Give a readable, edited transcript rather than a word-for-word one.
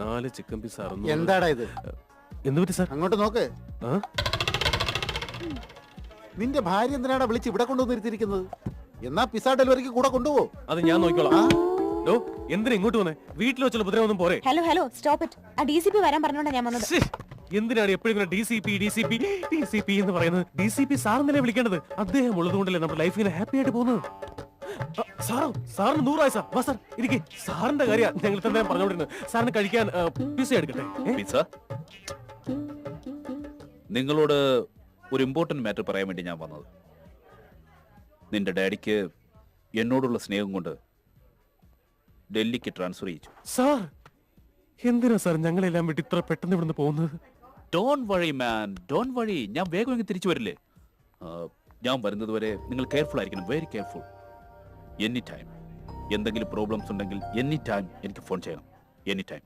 4 chicken piece 600. എന്താടാ ഇത്? എന്ത് പറ്റി സാർ? അങ്ങോട്ട് നോക്ക്. ആ? നിന്റെ ഭാര്യ എന്തിനാടാ വിളിച്ച് ഇവിടെ കൊണ്ടുവന്നിരുത്തിയിരിക്കുന്നത്? എന്നാ പിസ്സ ഡെലിവറിക്ക് കൂടെ കൊണ്ടുപോ. അത് ഞാൻ നോക്കിക്കോളാം. എന്തിനാ ഇങ്ങോട്ട് വന്നേ? വീട്ടിൽ വെച്ചുള്ള ഉപദ്രവൊന്നും പോരെ? Hello stop it. ആ DCP വരാൻ പറഞ്ഞോണ്ടാ ഞാൻ വന്നത്. എന്തിനാണ് എപ്പോഴും ഇങ്ങനെ DCP എന്ന് പറയുന്നത്? DCP സാറിനല്ലേ വിളിക്കേണ്ടത്? അദ്ദേഹം ഉള്ളതുകൊണ്ടല്ലേ നമ്മുടെ ലൈഫ് ഇങ്ങനെ ഹാപ്പി ആയിട്ട് പോകുന്നത്. സാറിന് 100 ആയി സാർ. വാ സാർ ഇരിക്കെ. സാറിന്റെ കാര്യം ഞങ്ങൾ തന്നെ പറഞ്ഞോണ്ടിരുന്നത്. സാറിന് കഴിക്കാൻ പിസ്സ എടുക്കട്ടെ? പിസ്സ? നിങ്ങളോട് ഒരു ഇമ്പോർട്ടന്റ് മാറ്റർ പറയാൻ വേണ്ടി ഞാൻ വന്നത്. നിന്റെ ഡാഡിക്ക് എന്നോടുള്ള സ്നേഹം കൊണ്ട് ഡൽഹിക്ക് ട്രാൻസ്ഫർ ചെയ്യിച്ചു. സാർ എന്തിനാ സാർ ഞങ്ങളെല്ലാം വിട്ട് ഇത്ര പെട്ടെന്ന് ഇവിടുന്ന് പോകുന്നത്? Don't worry man, don't worry. ഞാൻ വേഗം ഇങ്ങ് തിരിച്ചു വരില്ലേ? ഞാൻ വരുന്നത് വരെ നിങ്ങൾ കെയർഫുൾ ആയിരിക്കണം, വെരി കെയർഫുൾ. എനി ടൈം എന്തെങ്കിലും പ്രോബ്ലംസ് ഉണ്ടെങ്കിൽ എനി ടൈം എനിക്ക് ഫോൺ ചെയ്യണം, എനി ടൈം.